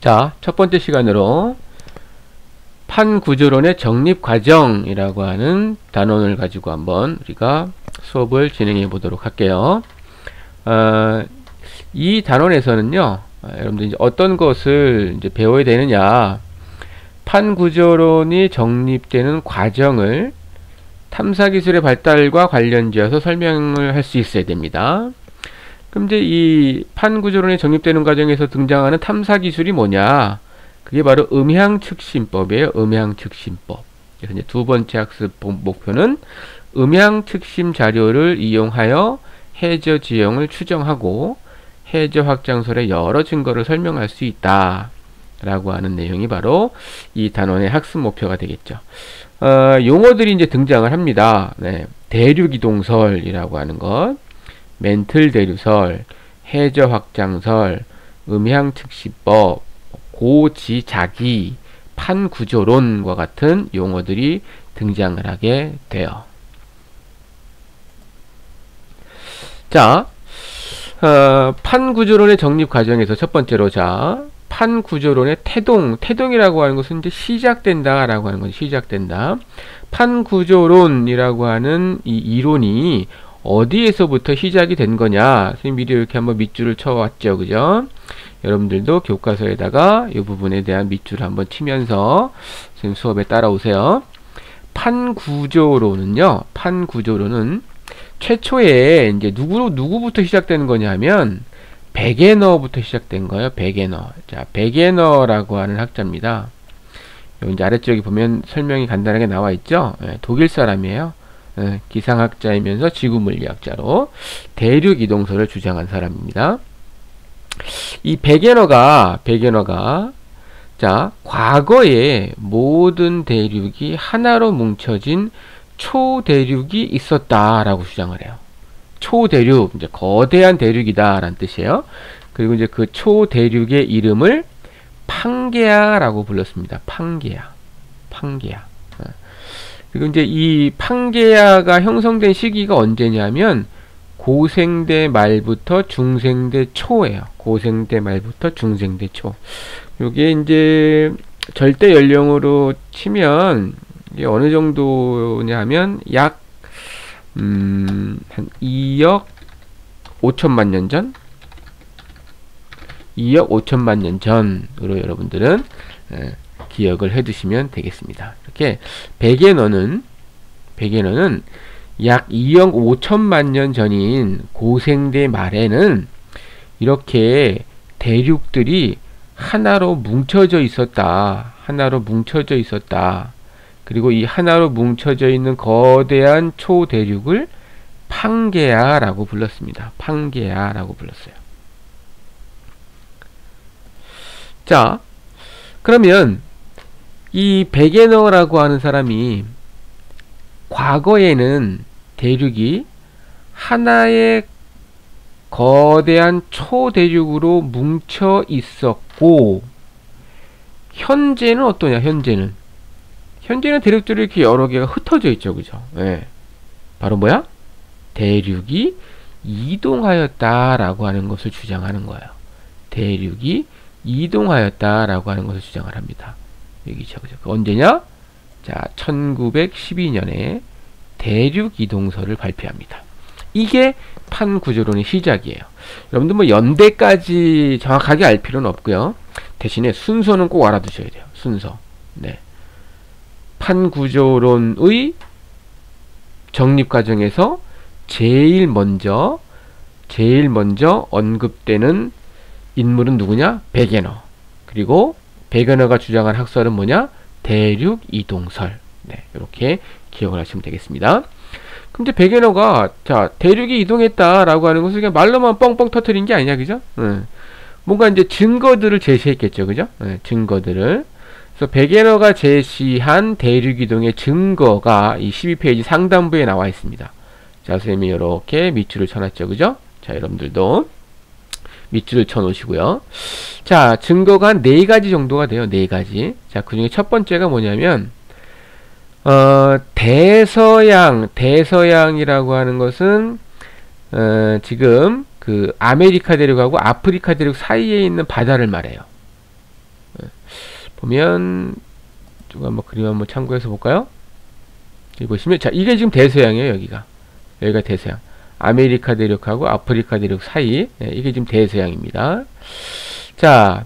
자, 첫 번째 시간으로 판구조론의 정립과정이라고 하는 단원을 가지고 한번 우리가 수업을 진행해 보도록 할게요. 이 단원에서는요, 여러분들 이제 어떤 것을 이제 배워야 되느냐, 판구조론이 정립되는 과정을 탐사기술의 발달과 관련지어서 설명을 할 수 있어야 됩니다. 그럼 이제 이 판구조론이 정립되는 과정에서 등장하는 탐사기술이 뭐냐? 그게 바로 음향측심법이에요. 음향측심법. 그래서 이제 두 번째 학습 목표는 음향측심 자료를 이용하여 해저 지형을 추정하고 해저 확장설의 여러 증거를 설명할 수 있다 라고 하는 내용이 바로 이 단원의 학습 목표가 되겠죠. 용어들이 이제 등장을 합니다. 네. 대륙이동설이라고 하는 것, 멘틀 대류설, 해저 확장설, 음향측심법, 고지자기, 판구조론과 같은 용어들이 등장을 하게 돼요. 자, 판구조론의 정립 과정에서 첫 번째로, 자, 판구조론의 태동이라고 하는 것은 이제 시작된다라고 하는 것이 시작된다. 판구조론이라고 하는 이 이론이 어디에서부터 시작이 된 거냐? 선생님 미리 이렇게 한번 밑줄을 쳐왔죠, 그죠? 여러분들도 교과서에다가 이 부분에 대한 밑줄을 한번 치면서 선생님 수업에 따라오세요. 판구조론은요, 판구조론은 최초에 이제 누구부터 시작되는 거냐 하면 베게너부터 시작된 거예요. 베게너. 자, 베게너라고 하는 학자입니다. 여기 이제 아래쪽에 보면 설명이 간단하게 나와 있죠. 독일 사람이에요. 기상학자이면서 지구물리학자로 대륙 이동설을 주장한 사람입니다. 이 베게너가 자, 과거에 모든 대륙이 하나로 뭉쳐진 초대륙이 있었다라고 주장을 해요. 초대륙, 이제 거대한 대륙이다라는 뜻이에요. 그리고 이제 그 초대륙의 이름을 판게아라고 불렀습니다. 판게아. 그리고 이제 이 판게아가 형성된 시기가 언제냐면 고생대 말부터 중생대 초예요. 고생대 말부터 중생대 초. 요게 이제 절대 연령으로 치면 이게 어느 정도냐 하면 약 한 2억 5천만 년 전? 2억 5천만 년 전으로 여러분들은 기억을 해 두시면 되겠습니다. 이렇게 베게너는 약 2억 5천만 년 전인 고생대 말에는 이렇게 대륙들이 하나로 뭉쳐져 있었다. 그리고 이 하나로 뭉쳐져 있는 거대한 초대륙을 판게아라고 불렀습니다. 판게아라고 불렀어요. 자, 그러면 이 베게너라고 하는 사람이 과거에는 대륙이 하나의 거대한 초대륙으로 뭉쳐 있었고, 현재는 어떠냐? 현재는 대륙들이 이렇게 여러 개가 흩어져 있죠, 그죠? 예. 바로 뭐야? 대륙이 이동하였다라고 하는 것을 주장하는 거예요. 대륙이 이동하였다라고 하는 것을 주장을 합니다. 여기죠, 그죠? 언제냐? 자, 1912년에 대륙 이동설을 발표합니다. 이게 판구조론의 시작이에요. 여러분들 뭐 연대까지 정확하게 알 필요는 없고요. 대신에 순서는 꼭 알아두셔야 돼요. 순서. 네. 판구조론의 정립 과정에서 제일 먼저 언급되는 인물은 누구냐? 베게너. 그리고 베게너가 주장한 학설은 뭐냐? 대륙 이동설. 네, 이렇게 기억을 하시면 되겠습니다. 근데 베게너가 자, 대륙이 이동했다라고 하는 것을 그냥 말로만 뻥뻥 터뜨린 게 아니냐, 그죠? 뭔가 이제 증거들을 제시했겠죠, 그죠? 증거들을. 그래서 베게너가 제시한 대륙 이동의 증거가 이 12페이지 상단부에 나와 있습니다. 자, 선생님이 이렇게 밑줄을 쳐놨죠, 그죠? 자, 여러분들도 밑줄을 쳐 놓으시고요. 자, 증거가 한 4가지 정도가 돼요. 4가지. 자, 그 중에 첫 번째가 뭐냐면 대서양이라고 하는 것은 지금 그 아메리카 대륙하고 아프리카 대륙 사이에 있는 바다를 말해요. 보면 좀 한번 그림 한번 참고해서 볼까요? 여기 보시면 자 이게 지금 대서양이에요. 여기가 대서양. 아메리카 대륙하고 아프리카 대륙 사이 이게 지금 대서양입니다. 자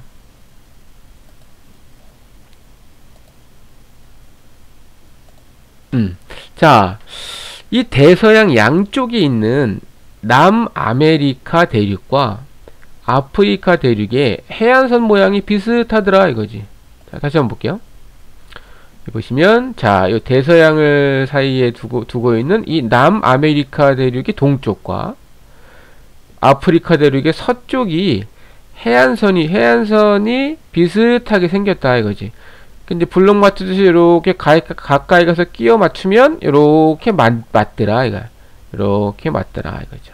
자, 이 대서양 양쪽에 있는 남아메리카 대륙과 아프리카 대륙의 해안선 모양이 비슷하더라 이거지. 자, 다시 한번 볼게요. 보시면 자, 이 대서양을 사이에 두고 있는 이 남아메리카 대륙의 동쪽과 아프리카 대륙의 서쪽이 해안선이 비슷하게 생겼다 이거지. 근데 블록 맞추듯이 이렇게 가까이 가서 끼워 맞추면 이렇게 맞더라 이거. 이렇게 맞더라 이거죠.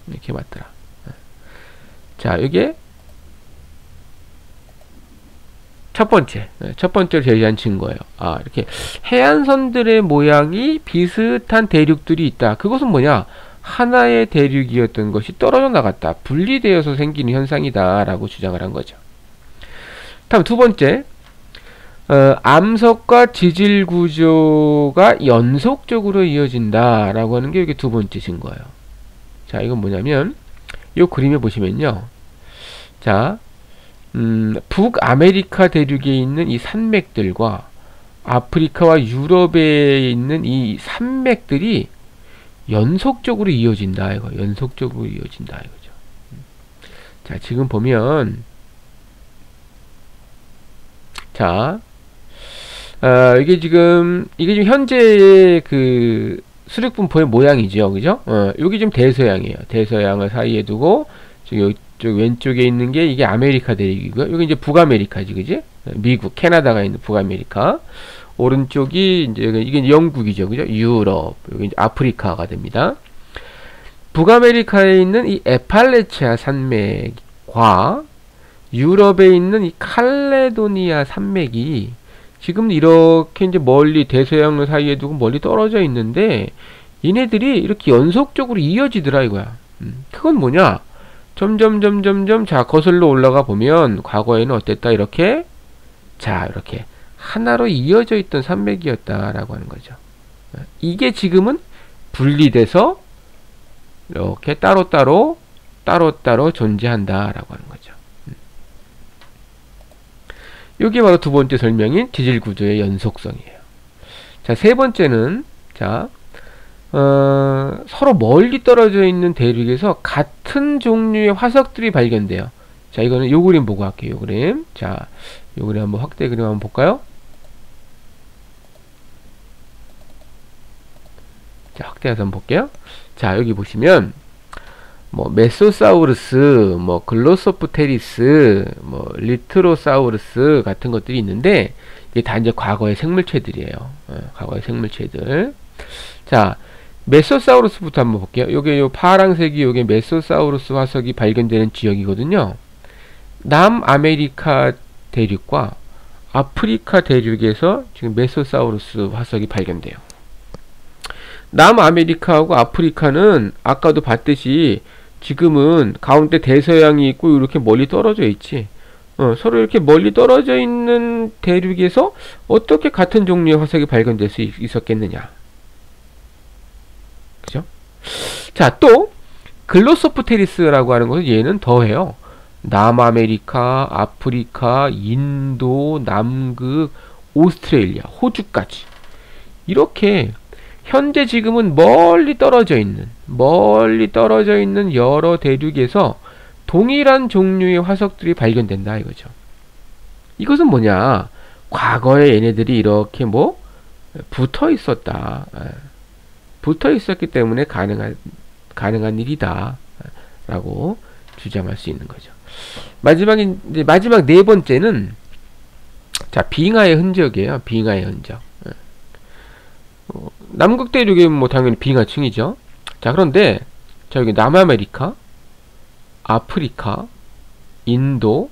이렇게 맞더라. 자, 이게 첫 번째로 제시한 증거예요. 아, 이렇게 해안선들의 모양이 비슷한 대륙들이 있다. 그것은 뭐냐? 하나의 대륙이었던 것이 떨어져 나갔다. 분리되어서 생기는 현상이다. 라고 주장을 한 거죠. 다음 두 번째. 암석과 지질 구조가 연속적으로 이어진다. 라고 하는 게 이게 두 번째 증거예요. 자, 이건 뭐냐면, 이 그림에 보시면요. 자, 북아메리카 대륙에 있는 이 산맥들과 아프리카와 유럽에 있는 이 산맥들이 연속적으로 이어진다 이거. 연속적으로 이어진다 이거죠. 자, 지금 보면 자, 이게 지금 현재의 그 수륙분포의 모양이죠, 그죠? 여기 지금 대서양이에요. 대서양을 사이에 두고 지금 이쪽 왼쪽에 있는 게 이게 아메리카 대륙이고요. 여기 이제 북아메리카지, 그지? 미국, 캐나다가 있는 북아메리카. 오른쪽이 이제 이게 영국이죠, 그죠? 유럽, 여기 이제 아프리카가 됩니다. 북아메리카에 있는 이 에팔레치아 산맥과 유럽에 있는 이 칼레도니아 산맥이 지금 이렇게 이제 멀리 대서양을 사이에 두고 멀리 떨어져 있는데 얘네들이 이렇게 연속적으로 이어지더라 이거야. 그건 뭐냐? 점점 자 거슬러 올라가 보면 과거에는 어땠다 이렇게 자 이렇게 하나로 이어져 있던 산맥이었다라고 하는 거죠. 이게 지금은 분리돼서 이렇게 따로따로 존재한다라고 하는 거죠. 이게 바로 두 번째 설명인 지질 구조의 연속성이에요. 자, 세 번째는 자 서로 멀리 떨어져 있는 대륙에서 같은 종류의 화석들이 발견돼요. 자, 이거는 요 그림 보고 할게요. 요 그림. 자, 요 그림 한번 확대 그림 한번 볼까요? 자, 확대해서 한번 볼게요. 자, 여기 보시면 뭐 메소사우루스, 뭐 글로소프테리스, 뭐 리트로사우루스 같은 것들이 있는데 이게 다 이제 과거의 생물체들이에요. 과거의 생물체들. 자, 메소사우루스부터 한번 볼게요. 요게 요 파란색이 요게 메소사우루스 화석이 발견되는 지역이거든요. 남아메리카 대륙과 아프리카 대륙에서 지금 메소사우루스 화석이 발견돼요. 남아메리카하고 아프리카는 아까도 봤듯이 지금은 가운데 대서양이 있고 이렇게 멀리 떨어져 있지. 서로 이렇게 멀리 떨어져 있는 대륙에서 어떻게 같은 종류의 화석이 발견될 수 있었겠느냐. 그죠? 자, 또 글로소프테리스라고 하는 것은 얘는 더해요. 남아메리카, 아프리카, 인도, 남극, 오스트레일리아, 호주까지 이렇게 현재 지금은 멀리 떨어져 있는 여러 대륙에서 동일한 종류의 화석들이 발견된다 이거죠. 이것은 뭐냐? 과거에 얘네들이 이렇게 뭐 붙어 있었다. 붙어 있었기 때문에 가능한 일이다. 라고 주장할 수 있는 거죠. 마지막 네 번째는 자, 빙하의 흔적이에요. 빙하의 흔적. 남극 대륙이 뭐 당연히 빙하층이죠. 자, 그런데 자, 여기 남아메리카, 아프리카, 인도,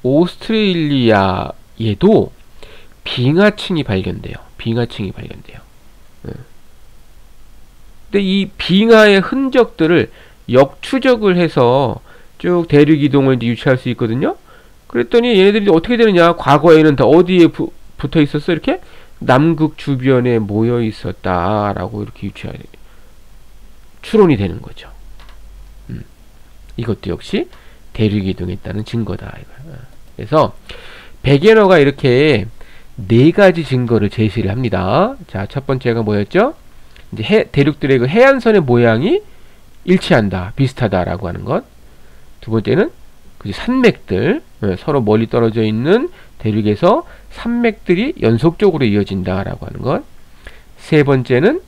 오스트레일리아에도 빙하층이 발견돼요. 근데 이 빙하의 흔적들을 역추적을 해서 쭉 대륙 이동을 유추할 수 있거든요. 그랬더니 얘네들이 어떻게 되느냐? 과거에는 다 어디에 붙어 있었어? 이렇게 남극 주변에 모여 있었다라고 이렇게 추론이 되는 거죠. 이것도 역시 대륙 이동했다는 증거다. 그래서 베게너가 이렇게 네 가지 증거를 제시를 합니다. 자, 첫 번째가 뭐였죠? 이제 대륙들의 그 해안선의 모양이 일치한다, 비슷하다라고 하는 것. 두 번째는 그 산맥들, 서로 멀리 떨어져 있는 대륙에서 산맥들이 연속적으로 이어진다라고 하는 것. 세 번째는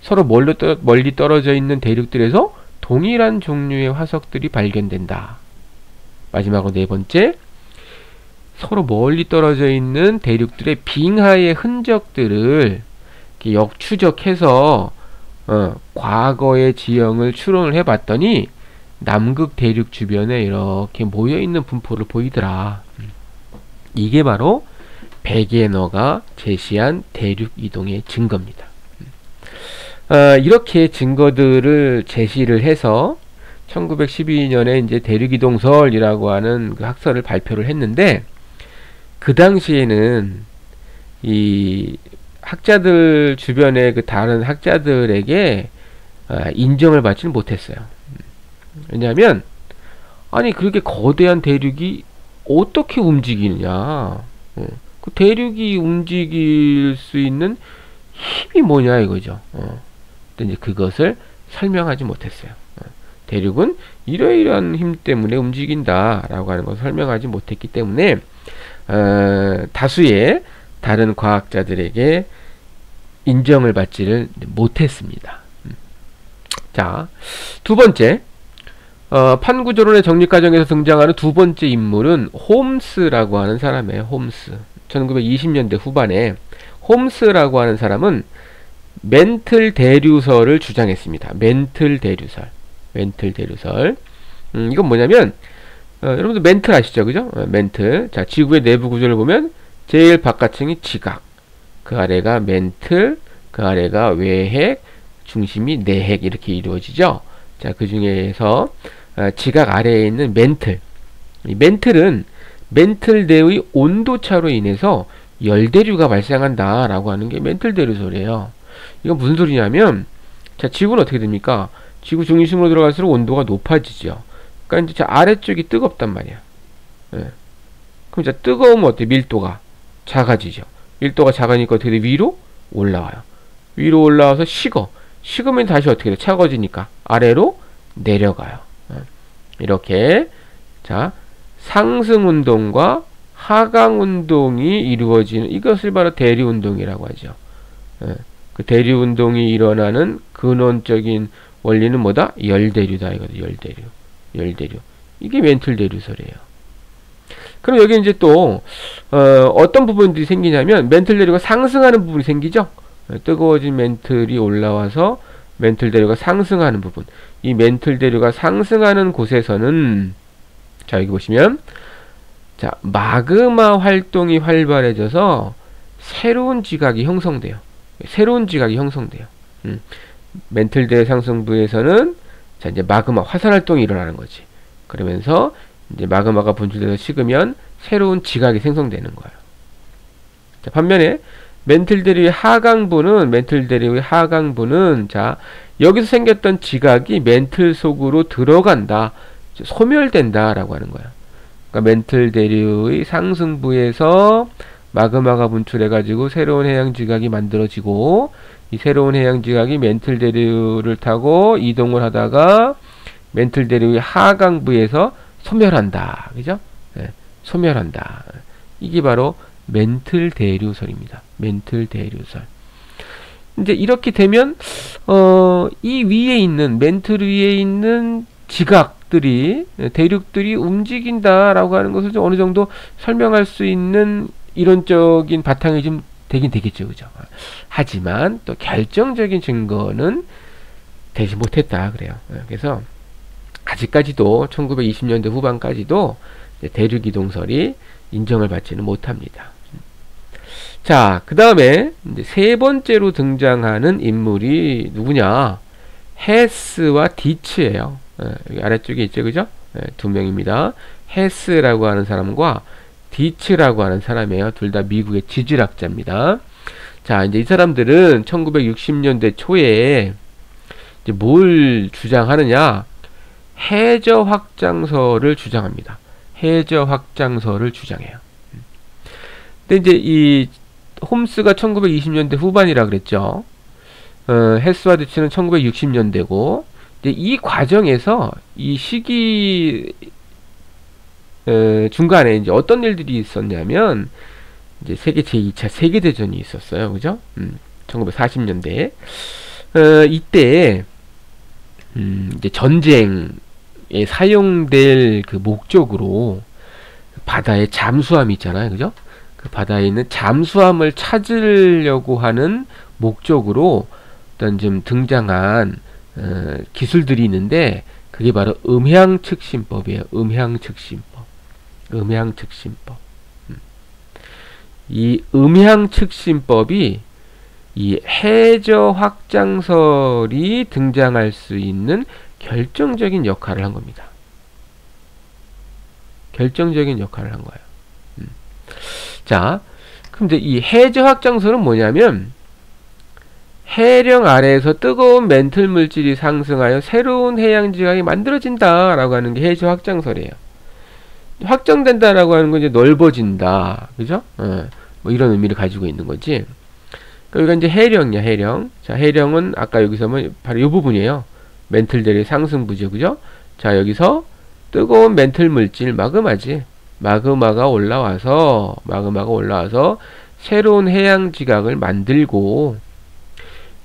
서로 멀리 떨어져 있는 대륙들에서 동일한 종류의 화석들이 발견된다. 마지막으로 네 번째, 서로 멀리 떨어져 있는 대륙들의 빙하의 흔적들을 역추적해서 과거의 지형을 추론을 해봤더니 남극 대륙 주변에 이렇게 모여있는 분포를 보이더라. 이게 바로 베게너가 제시한 대륙 이동의 증거입니다. 이렇게 증거들을 제시를 해서 1912년에 이제 대륙이동설이라고 하는 그 학설을 발표를 했는데, 그 당시에는 이 학자들 주변의 그 다른 학자들에게 인정을 받지는 못했어요. 왜냐하면 아니 그렇게 거대한 대륙이 어떻게 움직이느냐, 그 대륙이 움직일 수 있는 힘이 뭐냐 이거죠. 근데 이제 그것을 설명하지 못했어요. 대륙은 이러이러한 힘 때문에 움직인다라고 하는 것을 설명하지 못했기 때문에 다수의 다른 과학자들에게 인정을 받지를 못했습니다. 자, 두 번째, 판구조론의 정립 과정에서 등장하는 두 번째 인물은 홈스라고 하는 사람이에요. 홈스. 1920년대 후반에 홈스라고 하는 사람은 멘틀 대류설을 주장했습니다. 멘틀 대류설. 이건 뭐냐면, 여러분들 멘틀 아시죠? 그죠? 멘틀. 자, 지구의 내부 구조를 보면 제일 바깥층이 지각, 그 아래가 멘틀, 그 아래가 외핵, 중심이 내핵 이렇게 이루어지죠. 자, 그 중에서 지각 아래에 있는 멘틀. 이 멘틀은 멘틀대의 온도차로 인해서 열대류가 발생한다라고 하는 게 멘틀 대류설이에요. 이건 무슨 소리냐면, 자, 지구는 어떻게 됩니까? 지구 중심으로 들어갈수록 온도가 높아지죠. 그러니까 이제 아래쪽이 뜨겁단 말이야. 그럼 이제 뜨거우면 어때? 밀도가 작아지죠. 밀도가 작으니까 어떻게 돼? 위로 올라와요. 위로 올라와서 식으면 다시 어떻게 돼? 차가워지니까 아래로 내려가요. 이렇게, 자, 상승운동과 하강운동이 이루어지는, 이것을 바로 대류운동이라고 하죠. 그 대류운동이 일어나는 근원적인 원리는 뭐다? 열대류다. 이거죠. 열대류. 이게 멘틀 대류설이에요. 그럼 여기 이제 또 어떤 부분들이 생기냐면, 멘틀 대류가 상승하는 부분이 생기죠. 뜨거워진 멘틀이 올라와서 멘틀 대류가 상승하는 부분. 이 멘틀 대류가 상승하는 곳에서는, 자, 여기 보시면, 자, 마그마 활동이 활발해져서 새로운 지각이 형성돼요. 멘틀 대류 상승부에서는, 자, 이제 마그마 화산 활동이 일어나는 거지. 그러면서 이제 마그마가 분출돼서 식으면 새로운 지각이 생성되는 거예요. 자, 반면에 멘틀 대류의 하강부는, 자, 여기서 생겼던 지각이 멘틀 속으로 들어간다, 소멸된다라고 하는 거야. 그러니까 멘틀 대류의 상승부에서 마그마가 분출해가지고 새로운 해양 지각이 만들어지고, 이 새로운 해양 지각이 멘틀 대류를 타고 이동을 하다가 멘틀 대류의 하강부에서 소멸한다. 그죠? 네, 소멸한다. 이게 바로 멘틀 대류설입니다. 멘틀 대류설. 이제 이렇게 되면 이 위에 있는, 멘틀 위에 있는 지각들이, 대륙들이 움직인다라고 하는 것을 좀 어느 정도 설명할 수 있는 이론적인 바탕이 좀 되긴 되겠죠. 그죠? 하지만 또 결정적인 증거는 되지 못했다 그래요. 그래서 아직까지도 1920년대 후반까지도 대륙이동설이 인정을 받지는 못합니다. 자, 그 다음에 이제 세 번째로 등장하는 인물이 누구냐? 헤스와 디츠예요. 여기 아래쪽에 있죠, 그죠? 두 명입니다. 헤스라고 하는 사람과 디츠라고 하는 사람이에요. 둘 다 미국의 지질학자입니다. 자, 이제 이 사람들은 1960년대 초에 이제 뭘 주장하느냐? 해저 확장설을 주장합니다. 해저 확장설을 주장해요. 근데 이제 이 홈스가 1920년대 후반이라 그랬죠. 헤스와 디츠는 1960년대고, 이제 이 과정에서 이 시기 중간에 이제 어떤 일들이 있었냐면, 이제 세계 제2차 세계대전이 있었어요. 그죠? 1940년대. 이때, 이제 전쟁에 사용될 그 목적으로 바다에 잠수함이 있잖아요. 그죠? 그 바다에 있는 잠수함을 찾으려고 하는 목적으로 어떤 좀 등장한 기술들이 있는데, 그게 바로 음향측신법이에요. 음향측신법. 이 음향측신법이 이 해저 확장설이 등장할 수 있는 결정적인 역할을 한 겁니다. 결정적인 역할을 한 거예요. 자, 그럼 이제 이 해저 확장설은 뭐냐면, 해령 아래에서 뜨거운 멘틀 물질이 상승하여 새로운 해양 지각이 만들어진다라고 하는 게 해저 확장설이에요. 확장된다라고 하는 건 이제 넓어진다, 그죠? 뭐 이런 의미를 가지고 있는 거지. 그러니까 이제 해령이야, 해령. 자, 해령은 아까 여기서 뭐 바로 이 부분이에요. 멘틀들의 상승부죠, 그죠? 자, 여기서 뜨거운 멘틀 물질, 마그마지. 마그마가 올라와서 새로운 해양 지각을 만들고,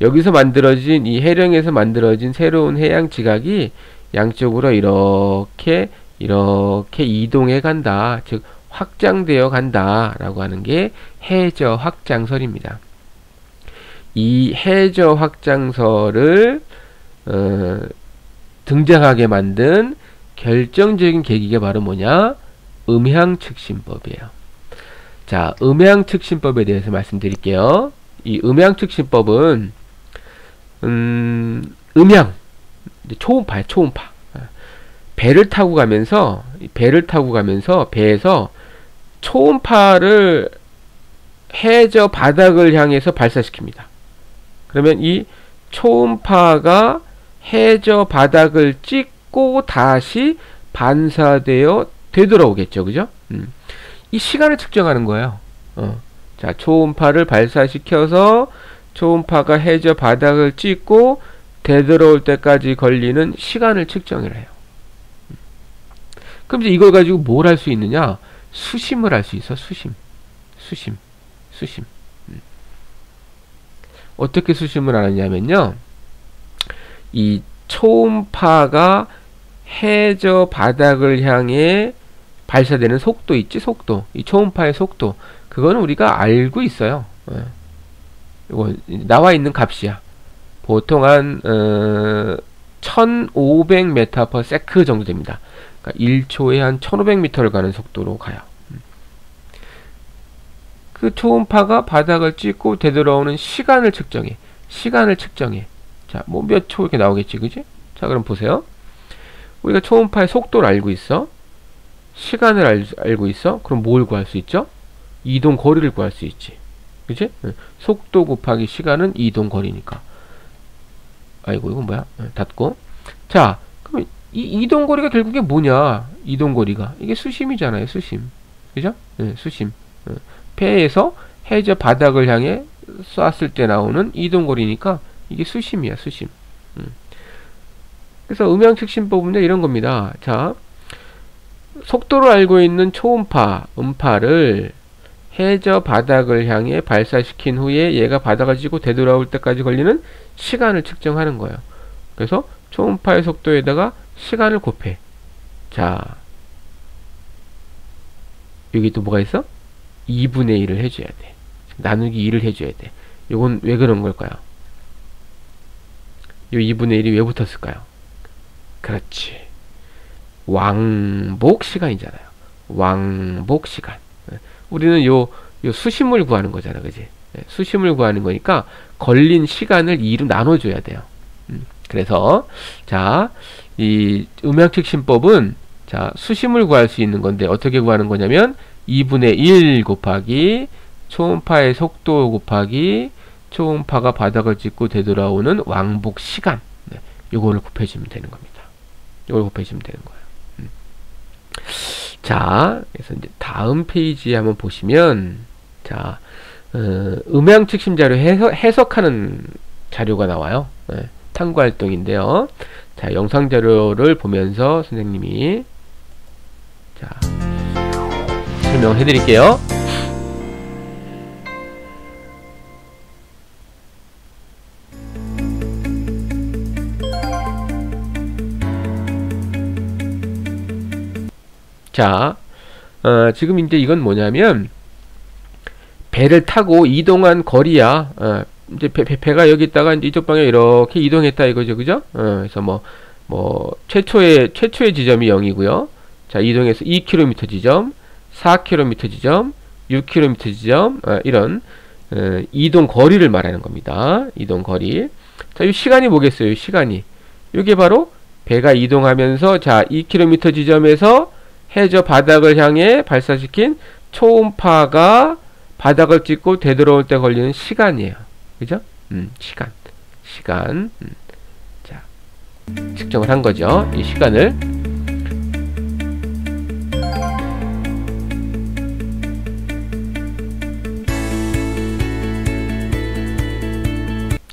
여기서 만들어진 이 해령에서 만들어진 새로운 해양 지각이 양쪽으로 이렇게 이동해 간다. 즉 확장되어 간다 라고 하는 게 해저 확장설입니다. 이 해저 확장설을 등장하게 만든 결정적인 계기가 바로 뭐냐? 음향측신법이에요. 자, 음향측신법에 대해서 말씀드릴게요. 이 음향측신법은 음향, 초음파예요. 초음파. 배를 타고 가면서 배에서 초음파를 해저 바닥을 향해서 발사시킵니다. 그러면 이 초음파가 해저 바닥을 찍고 다시 반사되어 되돌아오겠죠. 그죠? 이 시간을 측정하는 거예요. 자, 초음파를 발사시켜서 초음파가 해저 바닥을 찍고 되돌아올 때까지 걸리는 시간을 측정을 해요. 그럼 이제 이걸 가지고 뭘 할 수 있느냐? 수심을 할 수 있어. 수심. 어떻게 수심을 하느냐면요, 이 초음파가 해저 바닥을 향해 발사되는 속도 있지, 속도. 이 초음파의 속도. 그거는 우리가 알고 있어요. 이거 나와 있는 값이야. 보통 한 1500m/s 정도 됩니다. 그러니까 1초에 한 1500m를 가는 속도로 가요. 그 초음파가 바닥을 찍고 되돌아오는 시간을 측정해. 자, 뭐 몇 초 이렇게 나오겠지, 그지? 자, 그럼 보세요. 우리가 초음파의 속도를 알고 있어. 시간을 알고 있어. 그럼 뭘 구할 수 있죠? 이동 거리를 구할 수 있지. 그치? 속도 곱하기 시간은 이동 거리니까. 아이고, 이건 뭐야? 닫고. 자, 그럼 이 이동 거리가 결국에 뭐냐? 이동 거리가. 이게 수심이잖아요, 수심. 그죠? 수심. 배에서 해저 바닥을 향해 쐈을 때 나오는 이동 거리니까 이게 수심이야, 수심. 그래서 음향측신법은 이런 겁니다. 자, 속도를 알고 있는 초음파, 음파를 해저 바닥을 향해 발사시킨 후에 얘가 바닥을 찌고 되돌아올 때까지 걸리는 시간을 측정하는 거예요. 그래서 초음파의 속도에다가 시간을 곱해. 자, 여기 또 뭐가 있어? 2분의 1을 해줘야 돼. 나누기 2를 해줘야 돼. 이건 왜 그런 걸까요? 이 2분의 1이 왜 붙었을까요? 그렇지. 왕복 시간이잖아요. 왕복 시간. 우리는 요 수심을 구하는 거잖아, 그지? 수심을 구하는 거니까 걸린 시간을 2로 나눠줘야 돼요. 그래서 자, 이 음향측신법은 자, 수심을 구할 수 있는 건데 어떻게 구하는 거냐면 2분의 1 곱하기 초음파의 속도 곱하기 초음파가 바닥을 찍고 되돌아오는 왕복 시간. 네, 요거를 곱해주면 되는 겁니다. 요걸 곱해주면 되는 거예요. 자, 그래서 이제 다음 페이지에 한번 보시면, 자, 음향 측심 자료 해석하는 자료가 나와요. 네, 탐구 활동인데요. 자, 영상 자료를 보면서 선생님이 자, 설명을 해드릴게요. 자, 지금 이제 이건 뭐냐면 배를 타고 이동한 거리야. 이제 배가 여기 있다가 이제 이쪽 방에 이렇게 이동했다 이거죠, 그죠? 그래서 뭐 최초의 지점이 0이고요. 자, 이동해서 2km 지점, 4km 지점, 6km 지점, 이런 이동 거리를 말하는 겁니다. 이동 거리. 자, 이 시간이 뭐겠어요? 시간이. 이게 바로 배가 이동하면서 자, 2km 지점에서 해저 바닥을 향해 발사시킨 초음파가 바닥을 찍고 되돌아올 때 걸리는 시간이에요. 그죠? 시간. 자, 측정을 한 거죠. 이 시간을.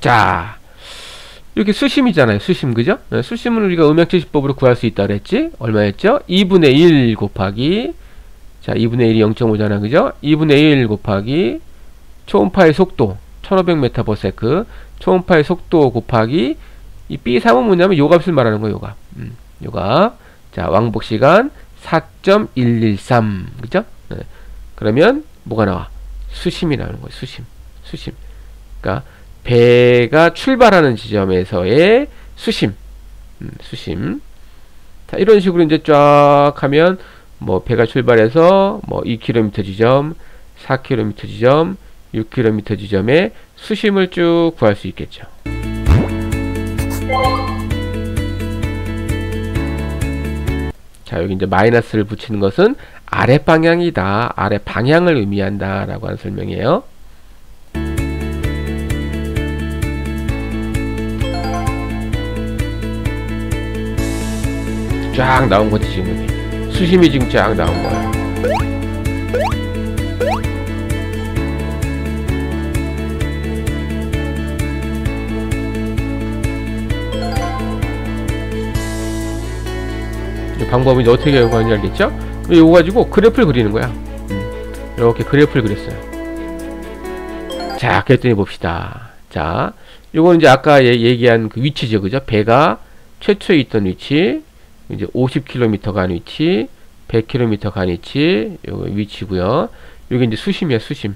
자, 이렇게 수심이잖아요. 수심, 그죠? 수심은 우리가 음향측식법으로 구할 수 있다 그랬지? 얼마였죠? 2분의 1 곱하기, 자, 2분의 1이 0.5잖아, 그죠? 2분의 1 곱하기 초음파의 속도 1500m/s, 초음파의 속도 곱하기 이 B3은 뭐냐면 요 값을 말하는 거예요. 요 값. 자, 왕복 시간 4.113, 그죠? 네. 그러면 뭐가 나와? 수심이 나오는 거예요. 수심. 그러니까 배가 출발하는 지점에서의 수심. 자, 이런 식으로 이제 쫙 하면 뭐 배가 출발해서 뭐 2km 지점, 4km 지점, 6km 지점의 수심을 쭉 구할 수 있겠죠. 자, 여기 이제 마이너스를 붙이는 것은 아래 방향이다. 아래 방향을 의미한다. 라고 하는 설명이에요. 쫙 나온 거지, 지금. 수심이 지금 쫙 나온 거야. 이 방법이 이제 어떻게 구하는지 알겠죠? 이거 가지고 그래프를 그리는 거야. 이렇게 그래프를 그렸어요. 자, 그랬더니 봅시다. 자, 요건 이제 아까 얘기한 그 위치죠, 그죠? 배가 최초에 있던 위치, 이제 50km 간 위치, 100km 간 위치, 요 위치고요. 여기 이제 수심이야, 수심.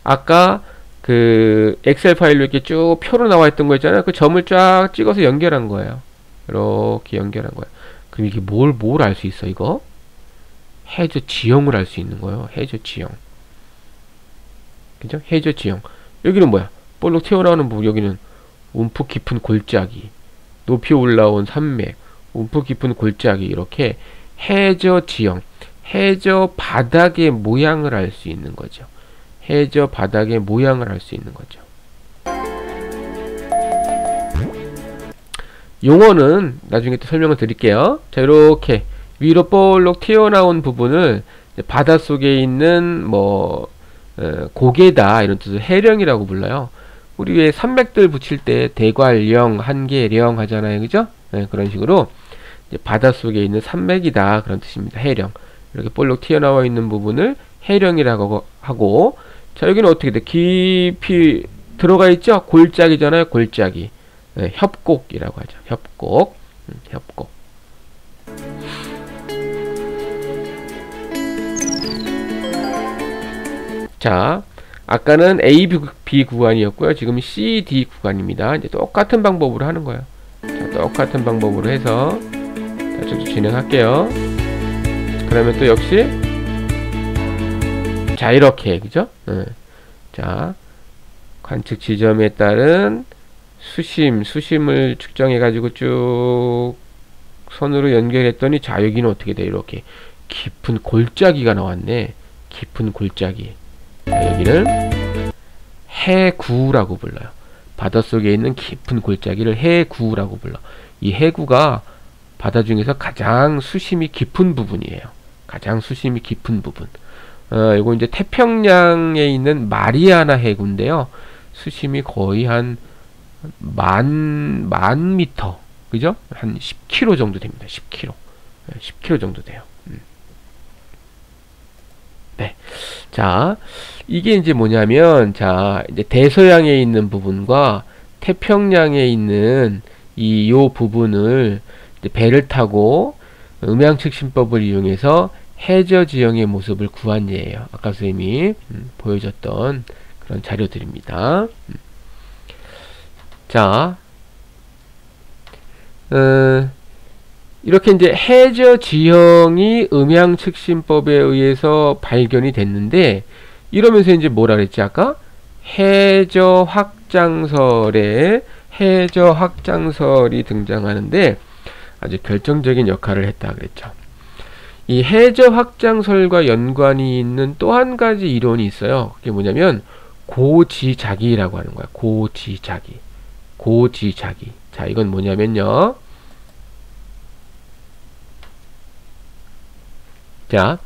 아까 그 엑셀 파일로 이렇게 쭉 표로 나와 있던 거 있잖아요. 그 점을 쫙 찍어서 연결한 거예요. 이렇게 연결한 거예요. 그럼 이게 뭘 알 수 있어, 이거? 해저 지형을 알 수 있는 거예요. 해저 지형. 그죠? 해저 지형. 여기는 뭐야? 볼록 튀어나오는 부분, 여기는 움푹 깊은 골짜기, 높이 올라온 산맥, 움푹 깊은 골짜기, 이렇게 해저 지형, 해저 바닥의 모양을 알 수 있는 거죠. 해저 바닥의 모양을 알 수 있는 거죠. 용어는 나중에 또 설명을 드릴게요. 자, 이렇게 위로 볼록 튀어나온 부분을 바닷속에 있는 뭐 고개다 이런 뜻으로 해령이라고 불러요. 우리 왜 산맥들 붙일 때 대관령, 한계령 하잖아요, 그죠? 네, 그런 식으로 이제 바닷속에 있는 산맥이다 그런 뜻입니다. 해령. 이렇게 볼록 튀어나와 있는 부분을 해령이라고 하고, 자, 여기는 어떻게 돼? 깊이 들어가 있죠? 골짜기잖아요, 골짜기. 네, 협곡이라고 하죠. 협곡. 협곡. 자, 아까는 A, B 구간이었고요. 지금 C, D 구간입니다. 이제 똑같은 방법으로 하는 거예요. 자, 똑같은 방법으로 해서 쭉 진행할게요. 그러면 또 역시 자, 이렇게, 그죠? 자, 관측 지점에 따른 수심을 측정해 가지고 쭉 선으로 연결했더니 자 여기는 어떻게 돼? 이렇게 깊은 골짜기가 나왔네. 깊은 골짜기. 자, 여기는 해구라고 불러요. 바닷속에 있는 깊은 골짜기를 해구라고 불러. 이 해구가 바다 중에서 가장 수심이 깊은 부분이에요. 가장 수심이 깊은 부분. 이거 이제 태평양에 있는 마리아나 해구인데요. 수심이 거의 한 만 미터. 그죠? 한 10km 정도 됩니다. 10km. 10km 정도 돼요. 네. 자, 이게 이제 뭐냐면, 자, 이제 대서양에 있는 부분과 태평양에 있는 요 부분을 이제 배를 타고 음양측신법을 이용해서 해저 지형의 모습을 구한 예예요. 아까 선생님이 보여줬던 그런 자료들입니다. 자, 이렇게 이제 해저 지형이 음양측신법에 의해서 발견이 됐는데, 이러면서 이제 뭐라 그랬지 아까? 해저 확장설에 해저 확장설이 등장하는데 아주 결정적인 역할을 했다 그랬죠. 이 해저 확장설과 연관이 있는 또 한 가지 이론이 있어요. 그게 뭐냐면 고지자기라고 하는 거야. 고지자기. 고지자기. 자, 이건 뭐냐면요. 자,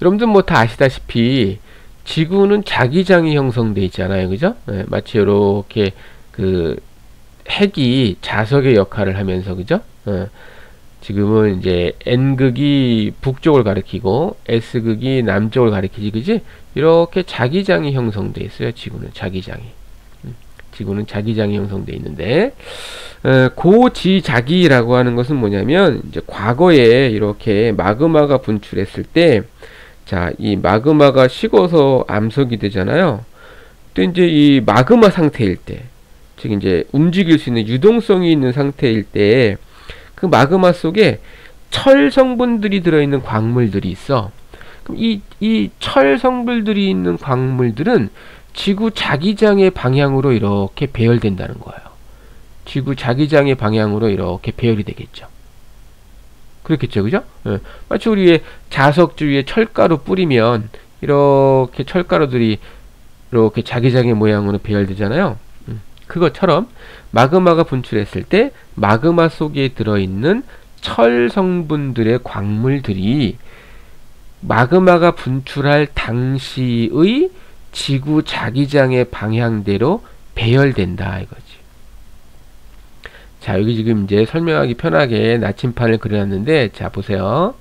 여러분들 뭐 다 아시다시피 지구는 자기장이 형성돼 있잖아요. 그죠? 네, 마치 이렇게 그 핵이 자석의 역할을 하면서, 그죠? 지금은 이제 N극이 북쪽을 가리키고 S극이 남쪽을 가리키지, 그지? 이렇게 자기장이 형성돼 있어요. 지구는 자기장이. 지구는 자기장이 형성돼 있는데, 고지자기라고 하는 것은 뭐냐면, 이제 과거에 이렇게 마그마가 분출했을 때, 자, 이 마그마가 식어서 암석이 되잖아요. 또 이제 이 마그마 상태일 때, 즉 이제 움직일 수 있는 유동성이 있는 상태일 때, 그 마그마 속에 철 성분들이 들어있는 광물들이 있어. 그럼 이 철 성분들이 있는 광물들은 지구 자기장의 방향으로 이렇게 배열된다는 거예요. 지구 자기장의 방향으로 이렇게 배열이 되겠죠. 그렇겠죠, 그죠? 마치 우리의 자석 주위에 철가루 뿌리면 이렇게 철가루들이 이렇게 자기장의 모양으로 배열되잖아요. 그것처럼 마그마가 분출했을 때 마그마 속에 들어있는 철 성분들의 광물들이 마그마가 분출할 당시의 지구 자기장의 방향대로 배열된다 이거지. 자, 여기 지금 이제 설명하기 편하게 나침판을 그려놨는데, 자, 보세요.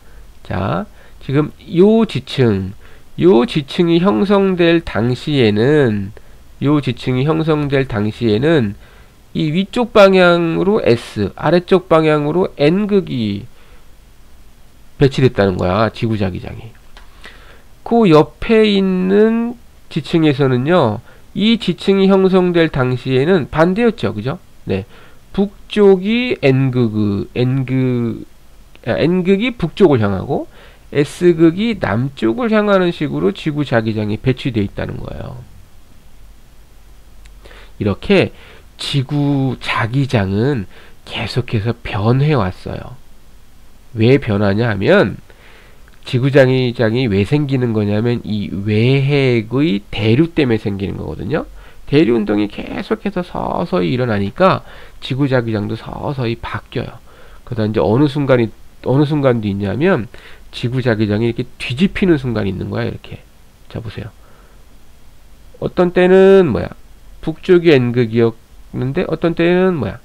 자, 지금 요 지층이 형성될 당시에는, 이 위쪽 방향으로 S, 아래쪽 방향으로 N극이 배치됐다는 거야, 지구 자기장이. 그 옆에 있는 지층에서는요, 이 지층이 형성될 당시에는 반대였죠, 그죠? 네. 북쪽이 N극이 북쪽을 향하고 S극이 남쪽을 향하는 식으로 지구 자기장이 배치되어 있다는 거예요. 이렇게 지구 자기장은 계속해서 변해 왔어요. 왜 변하냐 하면 지구 자기장이 왜 생기는 거냐면 이 외핵의 대류 때문에 생기는 거거든요. 대류 운동이 계속해서 서서히 일어나니까 지구 자기장도 서서히 바뀌어요. 그러다 이제 어느 순간도 있냐면 지구 자기장이 이렇게 뒤집히는 순간이 있는 거야, 이렇게. 자, 보세요. 어떤 때는 뭐야? 북쪽이 N극이었는데 어떤 때는 뭐야?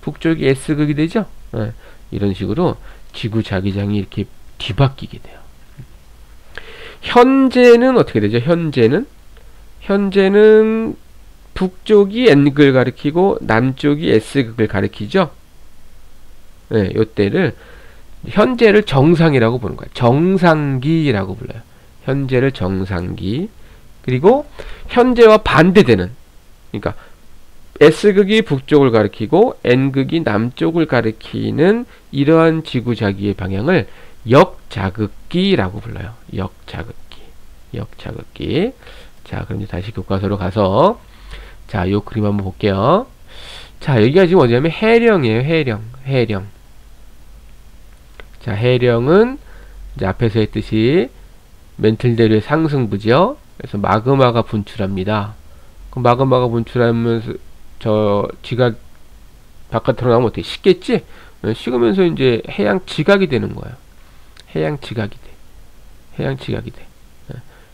북쪽이 S극이 되죠? 이런 식으로 지구 자기장이 이렇게 뒤바뀌게 돼요. 현재는 어떻게 되죠? 현재는 북쪽이 N극을 가리키고 남쪽이 S극을 가리키죠. 네, 요때를 현재를 정상이라고 보는 거야. 정상기라고 불러요. 현재를 정상기. 그리고 현재와 반대되는, 그러니까 S극이 북쪽을 가리키고 N극이 남쪽을 가리키는 이러한 지구자기의 방향을 역자극기라고 불러요. 역자극기. 자, 그럼 이제 다시 교과서로 가서, 자, 요 그림 한번 볼게요. 자, 여기가 지금 어디냐면 해령이에요. 해령. 자, 해령은 이제 앞에서 했듯이 멘틀대로의 상승부죠. 그래서 마그마가 분출합니다. 그럼 마그마가 분출하면서 저 지각 바깥으로 나오면 어떻게 식겠지? 식으면서 이제 해양 지각이 되는 거예요. 해양 지각이 돼. 해양 지각이 돼.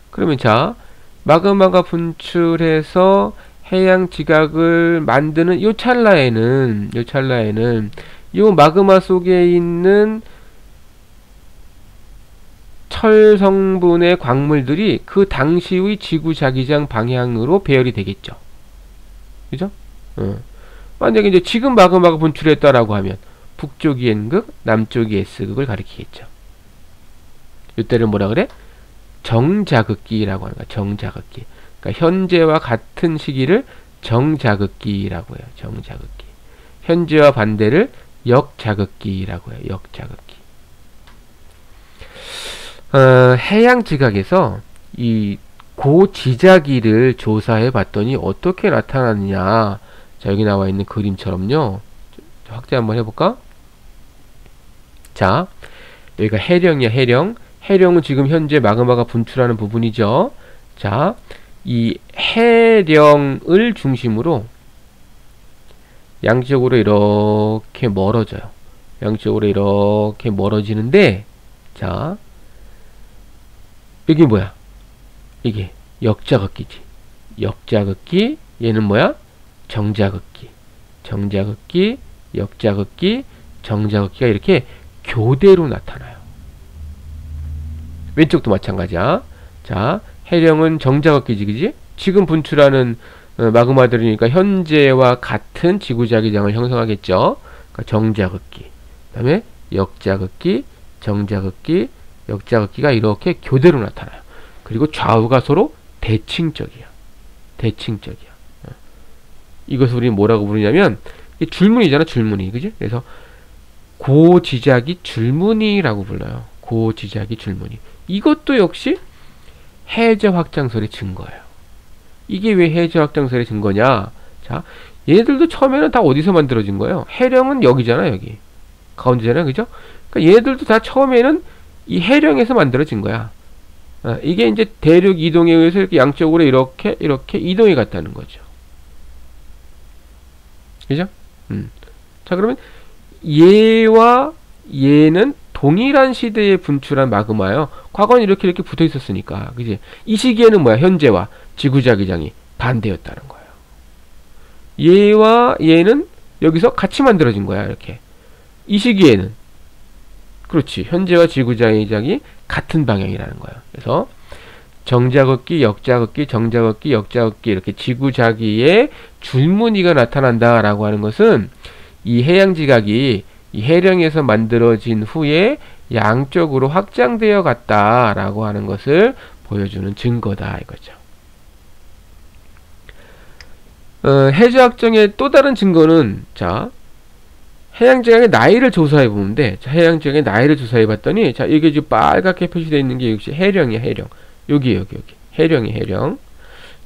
그러면 자, 마그마가 분출해서 해양 지각을 만드는 요 찰나에는 요 마그마 속에 있는 철 성분의 광물들이 그 당시의 지구 자기장 방향으로 배열이 되겠죠. 그죠? 만약에 이제 지금 마그마가 분출했다라고 하면 북쪽이 N극, 남쪽이 S극을 가리키겠죠. 이때를 뭐라 그래? 정자극기라고 하는 거야. 정자극기. 그러니까 현재와 같은 시기를 정자극기라고 해요. 정자극기. 현재와 반대를 역자극기라고 해요. 역자극기. 해양 지각에서 이 고지자기를 조사해 봤더니 어떻게 나타나느냐. 자, 여기 나와 있는 그림처럼요. 확대 한번 해볼까? 자, 여기가 해령이야, 해령. 해령은 지금 현재 마그마가 분출하는 부분이죠. 자, 이 해령을 중심으로 양쪽으로 이렇게 멀어져요. 양쪽으로 이렇게 멀어지는데, 자, 여기 뭐야? 이게 역자극기지. 역자극기, 얘는 뭐야? 정자극기. 정자극기, 역자극기, 정자극기가 이렇게 교대로 나타나요. 왼쪽도 마찬가지야. 자, 해령은 정자극기지, 그지? 지금 분출하는 마그마들이니까 현재와 같은 지구자기장을 형성하겠죠. 그러니까 정자극기, 그 다음에 역자극기, 정자극기, 역자극기가 이렇게 교대로 나타나요. 그리고 좌우가 서로 대칭적이야. 대칭적이야. 이것을 우리는 뭐라고 부르냐면 줄무늬잖아, 줄무늬, 그지? 그래서 고지자기 줄무늬라고 불러요. 고지자기 줄무늬. 이것도 역시 해저 확장설의 증거예요. 이게 왜 해저 확장설의 증거냐? 자, 얘들도 처음에는 다 어디서 만들어진 거예요? 해령은 여기잖아, 여기 가운데잖아, 그죠? 그러니까 얘들도 다 처음에는 이 해령에서 만들어진 거야. 이게 이제 대륙 이동에 의해서 이렇게 양쪽으로 이렇게 이동해 갔다는 거죠. 그죠? 자, 그러면 얘와 얘는 동일한 시대에 분출한 마그마요. 과거는 이렇게 붙어 있었으니까, 그지? 이 시기에는 뭐야? 현재와 지구자기장이 반대였다는 거예요. 얘와 얘는 여기서 같이 만들어진 거야, 이렇게. 이 시기에는, 그렇지, 현재와 지구자기장이 같은 방향이라는 거예요. 그래서 정자극기, 역자극기, 정자극기, 역자극기, 이렇게 지구자기의 줄무늬가 나타난다라고 하는 것은 이 해양지각이 이 해령에서 만들어진 후에 양쪽으로 확장되어 갔다라고 하는 것을 보여주는 증거다, 이거죠. 해저 확정의 또 다른 증거는, 자, 해양지각의 나이를 조사해 보는데, 자, 해양지각의 나이를 조사해 봤더니, 자, 이게 지금 빨갛게 표시되어 있는 게 역시 해령이야, 해령. 여기. 해령이 해령.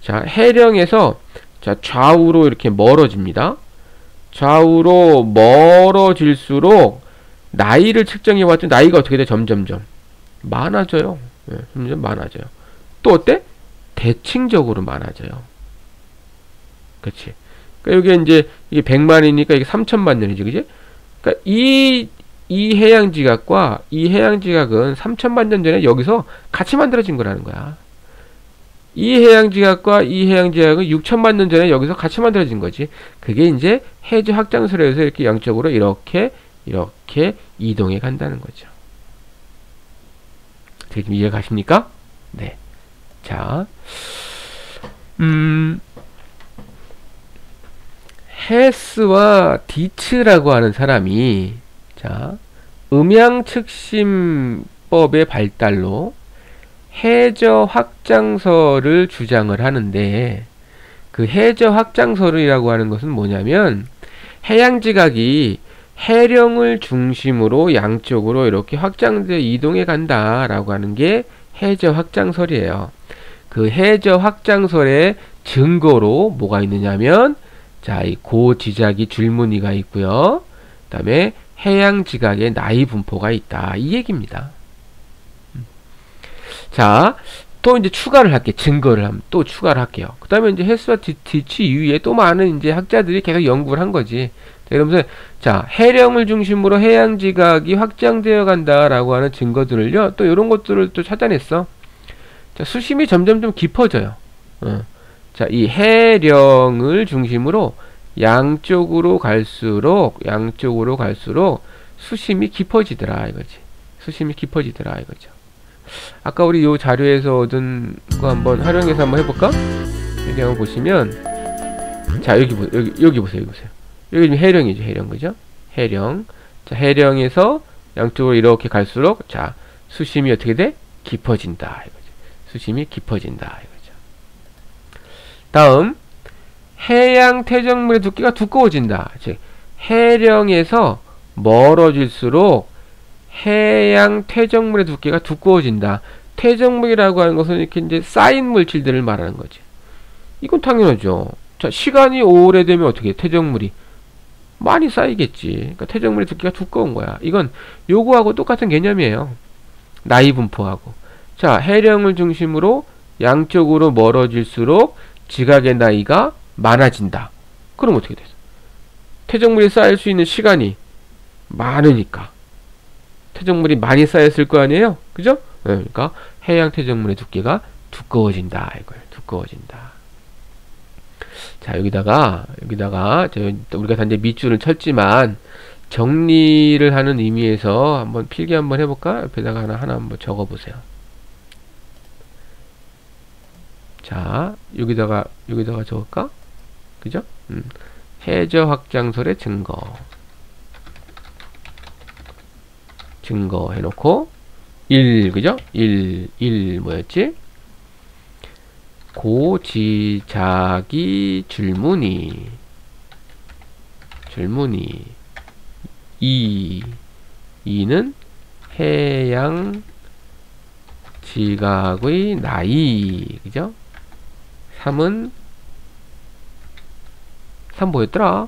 자, 해령에서, 자, 좌우로 이렇게 멀어집니다. 좌우로 멀어질수록 나이를 측정해 봤더니 나이가 어떻게 돼? 점점점 많아져요. 점점 많아져요. 또 어때? 대칭적으로 많아져요. 그치? 그러니까 여기 이제 이게 100만이니까 이게 3천만 년이지, 그지? 그러니까 이 해양지각과 이 해양지각은 3천만 년 전에 여기서 같이 만들어진 거라는 거야. 이 해양지각과 이 해양지각은 6천만 년 전에 여기서 같이 만들어진 거지. 그게 이제 해저 확장설에서 이렇게 양쪽으로 이렇게 이동해 간다는 거죠. 지금 이해가 가십니까? 네. 자, 헤스와 디츠라고 하는 사람이, 자, 음양측심법의 발달로 해저 확장설을 주장을 하는데, 그 해저 확장설이라고 하는 것은 뭐냐면 해양지각이 해령을 중심으로 양쪽으로 이렇게 확장되어 이동해 간다라고 하는 게 해저 확장설이에요. 그 해저 확장설의 증거로 뭐가 있느냐면, 자, 이 고지자기 줄무늬가 있고요. 그 다음에 해양 지각에 나이 분포가 있다. 이 얘기입니다. 자, 또 이제 추가를 할게. 증거를 또 추가를 할게요. 그 다음에 이제 헬스와 디치 이후에 또 많은 이제 학자들이 계속 연구를 한 거지. 자, 이러면서, 자, 해령을 중심으로 해양 지각이 확장되어 간다라고 하는 증거들을요, 또 이런 것들을 또 찾아냈어. 자, 수심이 점점 좀 깊어져요. 자, 이 해령을 중심으로 양쪽으로 갈수록 수심이 깊어지더라 이거지. 수심이 깊어지더라 이거죠. 아까 우리 요 자료에서 얻은 거 한번 활용해서 한번 해볼까? 여기 한번 보시면, 자, 여기 보세요. 여기 지금 해령이죠. 해령, 그죠? 해령. 자, 해령에서 양쪽으로 이렇게 갈수록, 자, 수심이 어떻게 돼? 깊어진다 이거죠. 수심이 깊어진다 이거죠. 다음, 해양 퇴적물의 두께가 두꺼워진다. 즉, 해령에서 멀어질수록 해양 퇴적물의 두께가 두꺼워진다. 퇴적물이라고 하는 것은 이렇게 이제 쌓인 물질들을 말하는 거지. 이건 당연하죠. 자, 시간이 오래되면 어떻게 해? 퇴적물이 많이 쌓이겠지. 그러니까 퇴적물의 두께가 두꺼운 거야. 이건 요거하고 똑같은 개념이에요. 나이 분포하고. 자, 해령을 중심으로 양쪽으로 멀어질수록 지각의 나이가 많아진다. 그럼 어떻게 되죠? 퇴적물이 쌓일 수 있는 시간이 많으니까 퇴적물이 많이 쌓였을 거 아니에요? 그죠? 그러니까 해양 퇴적물의 두께가 두꺼워진다 이거예요. 두꺼워진다. 자, 여기다가 우리가 단지 밑줄을 쳤지만 정리를 하는 의미에서 한번 필기 한번 해볼까? 옆에다가 하나 한번 적어보세요. 자, 여기다가 적을까? 그죠? 해저 확장설의 증거 해놓고 1, 그죠? 1 뭐였지? 고지자기 줄무늬 2는 해양 지각의 나이, 그죠? 3은 3 뭐였더라?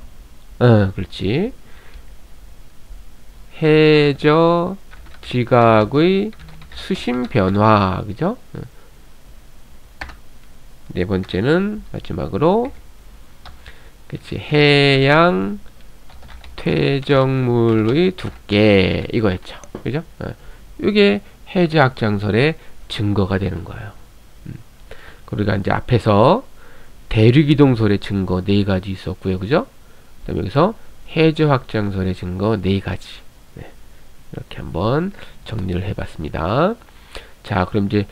그렇지. 해저 지각의 수심 변화, 그죠? 네 번째는 마지막으로, 그치, 해양 퇴적물의 두께, 이거였죠. 그죠? 이게 해저 확장설의 증거가 되는 거예요. 그리고 이제 앞에서 대륙이동설의 증거 4가지 있었고요. 그죠? 그 다음에 여기서 해저 확장설의 증거 4가지. 네. 이렇게 한번 정리를 해봤습니다. 자, 그럼 이제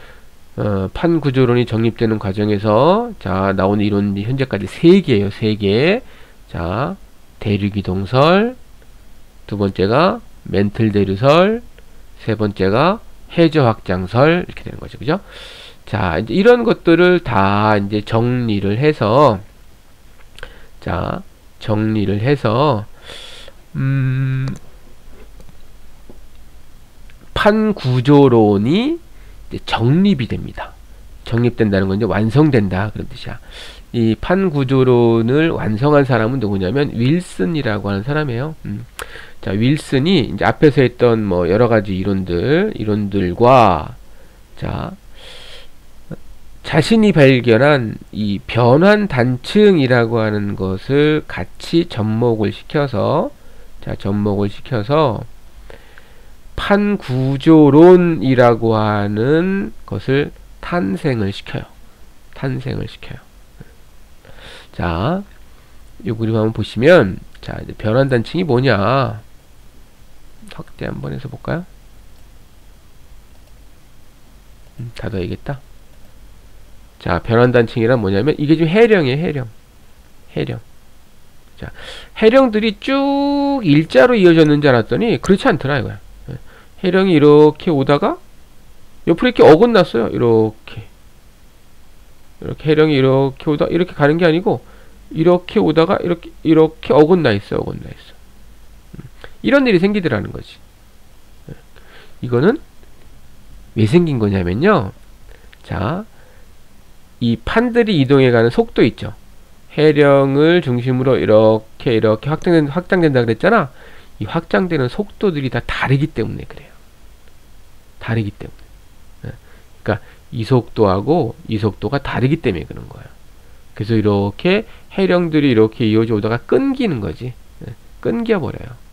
판구조론이 정립되는 과정에서 자, 나오는 이론이 현재까지 3개예요. 3개. 자, 대륙이동설, 두 번째가 멘틀 대류설, 세 번째가 해저 확장설, 이렇게 되는 거죠. 그죠? 자, 이제 이런 것들을 다 이제 정리를 해서, 자, 판구조론이 이제 정립이 됩니다. 정립된다는 건 이제 완성된다, 그런 뜻이야. 이 판구조론을 완성한 사람은 누구냐면 윌슨이라고 하는 사람이에요. 자, 윌슨이 이제 앞에서 했던 뭐 여러 가지 이론들과 자, 자신이 발견한 이 변환 단층이라고 하는 것을 같이 접목을 시켜서, 자, 판구조론이라고 하는 것을 탄생을 시켜요. 자, 이 그림 한번 보시면, 자, 이제 변환 단층이 뭐냐? 확대 한번 해서 볼까요? 닫아야겠다. 자, 변환 단층이란 뭐냐면, 이게 지금 해령이에요, 해령. 자, 해령들이 쭉 일자로 이어졌는 줄 알았더니, 그렇지 않더라, 이거야. 해령이 이렇게 오다가, 옆으로 이렇게 어긋났어요, 이렇게 해령이 이렇게 오다 이렇게 가는 게 아니고 이렇게 오다가 이렇게 어긋나 있어. 이런 일이 생기더라는 거지. 이거는 왜 생긴 거냐면요. 자, 이 판들이 이동해가는 속도 있죠. 해령을 중심으로 이렇게 확장된다 그랬잖아. 이 확장되는 속도들이 다 다르기 때문에 그래요. 다르기 때문에. 예. 그러니까 이 속도하고 이 속도가 다르기 때문에 그런 거예요. 그래서 이렇게 해령들이 이렇게 이어져 오다가 끊기는 거지. 예. 끊겨버려요.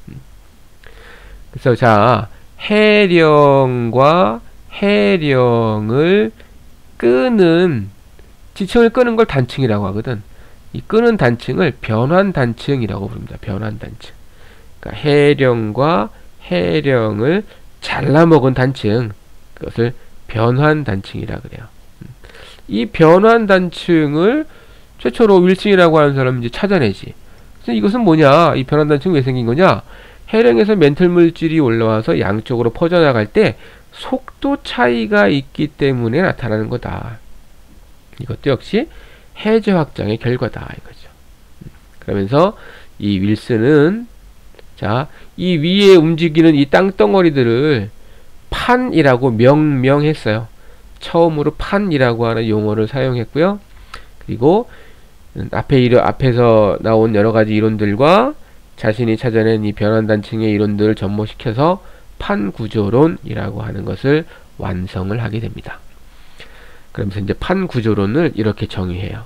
그래서 자, 해령과 해령을 끄는, 지층을 끄는 걸 단층이라고 하거든. 이 끄는 단층을 변환단층이라고 부릅니다. 변환단층. 그러니까 해령과 해령을 잘라먹은 단층, 그것을 변환단층이라 그래요. 이 변환단층을 최초로 윌슨이라고 하는 사람이 이제 찾아내지. 그래서 이것은 뭐냐? 이 변환단층이 왜 생긴 거냐? 해령에서 멘틀 물질이 올라와서 양쪽으로 퍼져나갈 때 속도 차이가 있기 때문에 나타나는 거다. 이것도 역시 해저 확장의 결과다 이거죠. 그러면서 이 윌슨은 자, 이 위에 움직이는 이 땅덩어리들을 판이라고 명명했어요. 처음으로 판이라고 하는 용어를 사용했고요. 그리고 앞에서 나온 여러 가지 이론들과 자신이 찾아낸 이 변환단층의 이론들을 접목시켜서 판구조론이라고 하는 것을 완성을 하게 됩니다. 그러면서 이제 판구조론을 이렇게 정의해요.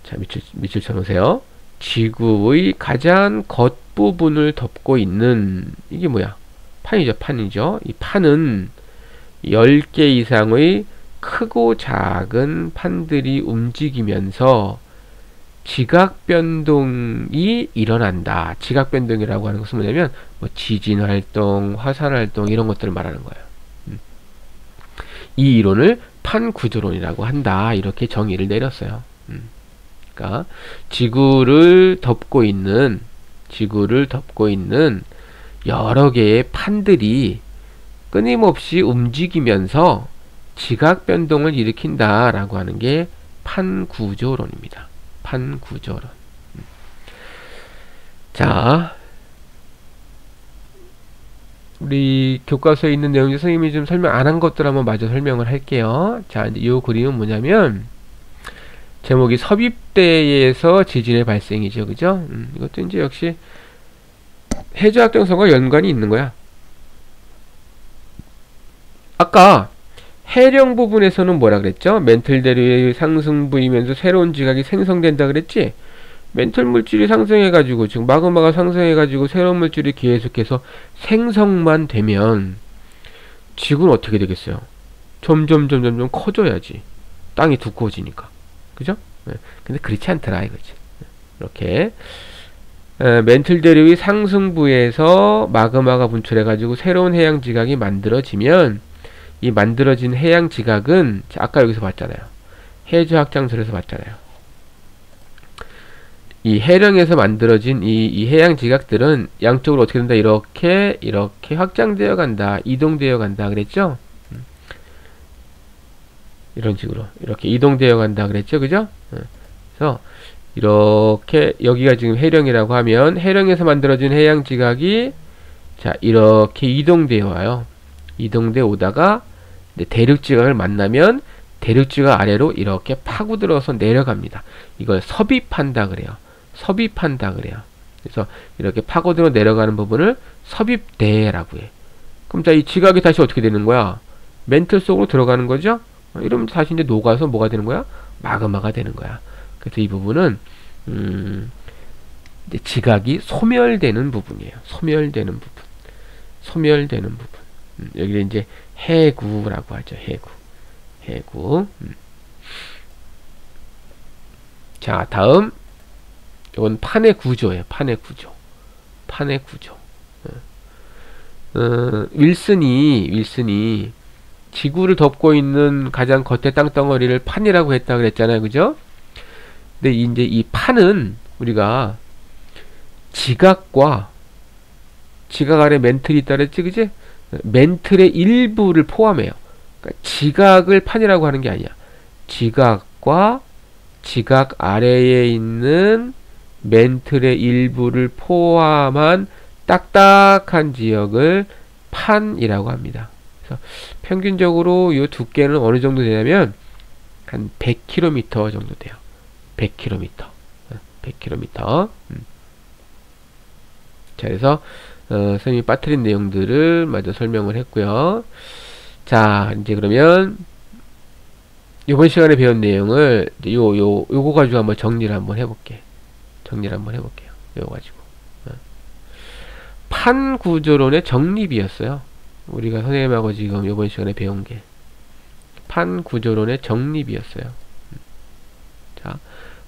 자, 밑줄 쳐놓으세요. 지구의 가장 겉부분을 덮고 있는, 이게 뭐야? 판이죠, 판이죠. 이 판은 10개 이상의 크고 작은 판들이 움직이면서 지각 변동이 일어난다. 지각 변동이라고 하는 것은 뭐냐면 뭐 지진 활동, 화산 활동 이런 것들을 말하는 거예요. 이 이론을 판구조론이라고 한다. 이렇게 정의를 내렸어요. 그러니까 지구를 덮고 있는 여러 개의 판들이 끊임없이 움직이면서 지각 변동을 일으킨다라고 하는 게 판구조론입니다. 판구조론. 자, 우리 교과서에 있는 내용 중 선생님이 좀 설명 안 한 것들 한번 마저 설명을 할게요. 자, 이제 이 그림은 뭐냐면 제목이 섭입대에서 지진의 발생이죠, 그죠? 이것도 이제 역시 해저 확장성과 연관이 있는 거야. 아까 해령 부분에서는 뭐라 그랬죠? 멘틀 대류의 상승부이면서 새로운 지각이 생성된다 그랬지? 멘틀 물질이 상승해가지고 지금 마그마가 상승해가지고 새로운 물질이 계속해서 생성만 되면 지구는 어떻게 되겠어요? 점점 커져야지. 땅이 두꺼워지니까. 그죠? 네. 근데 그렇지 않더라 이거지. 이렇게 멘틀 대류의 상승부에서 마그마가 분출해가지고 새로운 해양 지각이 만들어지면 이 만들어진 해양 지각은 아까 여기서 봤잖아요. 해저 확장설에서 봤잖아요. 이 해령에서 만들어진 이 해양 지각들은 양쪽으로 어떻게 된다? 이렇게 확장되어 간다. 이동되어 간다 그랬죠? 이런 식으로 이렇게 이동되어 간다 그랬죠? 그죠? 그래서 이렇게 여기가 지금 해령이라고 하면 해령에서 만들어진 해양 지각이 자 이렇게 이동되어 와요. 이동되어 오다가 대륙 지각을 만나면 대륙 지각 아래로 이렇게 파고들어서 내려갑니다. 이걸 섭입한다 그래요. 섭입한다 그래요. 그래서 이렇게 파고들어 내려가는 부분을 섭입대라고 해. 그럼 자 이 지각이 다시 어떻게 되는 거야? 멘틀 속으로 들어가는 거죠? 이러면 다시 이제 녹아서 뭐가 되는 거야? 마그마가 되는 거야. 그래서 이 부분은 이제 지각이 소멸되는 부분이에요. 소멸되는 부분. 여기를 이제 해구라고 하죠. 해구. 자, 다음 이건 판의 구조예요. 판의 구조. 윌슨이 지구를 덮고 있는 가장 겉에 땅덩어리를 판이라고 했다 그랬잖아요. 그죠? 근데 이제 이 판은 우리가 지각 아래 멘틀이 있다 그랬지, 그지? 멘틀의 일부를 포함해요. 그러니까 지각을 판이라고 하는 게 아니야. 지각과 지각 아래에 있는 멘틀의 일부를 포함한 딱딱한 지역을 판이라고 합니다. 그래서 평균적으로 이 두께는 어느 정도 되냐면 한 100km 정도 돼요. 100km. 자, 그래서 선생님이 빠뜨린 내용들을 마저 설명을 했고요. 자, 이제 그러면 이번 시간에 배운 내용을 요거 가지고 한번 정리를 한번 해볼게요. 요거 가지고 판구조론의 정립이었어요. 우리가 선생님하고 지금 이번 시간에 배운 게 판구조론의 정립이었어요. 자,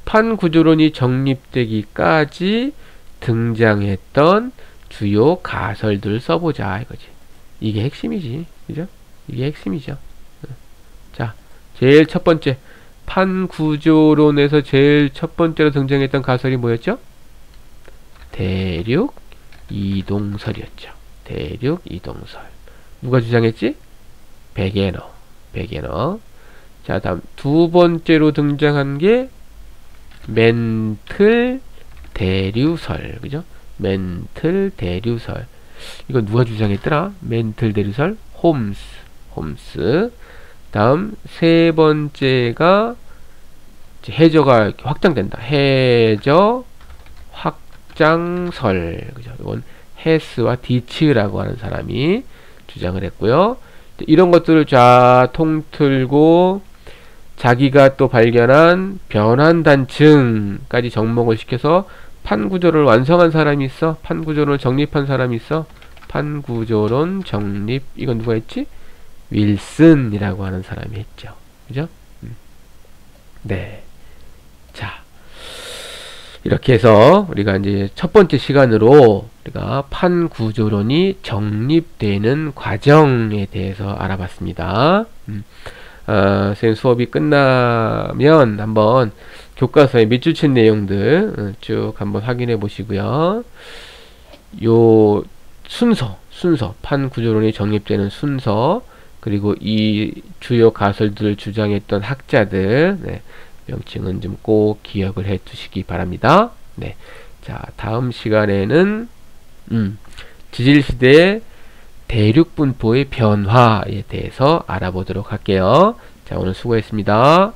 판구조론이 정립되기까지 등장했던 주요 가설들을 써보자 이거지. 이게 핵심이지, 그죠? 이게 핵심이죠. 자, 제일 첫 번째 판구조론에서 제일 첫 번째로 등장했던 가설이 뭐였죠? 대륙 이동설이었죠. 대륙 이동설. 누가 주장했지? 베게너. 자, 다음 두 번째로 등장한 게 멘틀 대류설. 그죠? 멘틀 대류설. 이거 누가 주장했더라? 멘틀 대류설? 홈스. 다음 세 번째가 해저가 확장된다. 해저 확장설. 그죠? 이건 헤스와 디츠라고 하는 사람이 주장을 했고요. 이런 것들을 쫙 통틀고 자기가 또 발견한 변환단층까지 접목을 시켜서 판구조를 완성한 사람이 있어. 판구조론을 정립한 사람이 있어. 판구조론 정립. 이건 누가 했지? 윌슨이라고 하는 사람이 했죠. 그죠? 네. 자, 이렇게 해서 우리가 이제 첫 번째 시간으로 우리가 판구조론이 정립되는 과정에 대해서 알아봤습니다. 선생님 수업이 끝나면 한번 교과서에 밑줄 친 내용들 쭉 한번 확인해 보시고요. 요 순서 판구조론이 정립되는 순서, 그리고 이 주요 가설들을 주장했던 학자들, 네, 명칭은 좀 꼭 기억을 해 두시기 바랍니다. 네. 자, 다음 시간에는 지질시대의 대륙분포의 변화에 대해서 알아보도록 할게요. 자, 오늘 수고했습니다.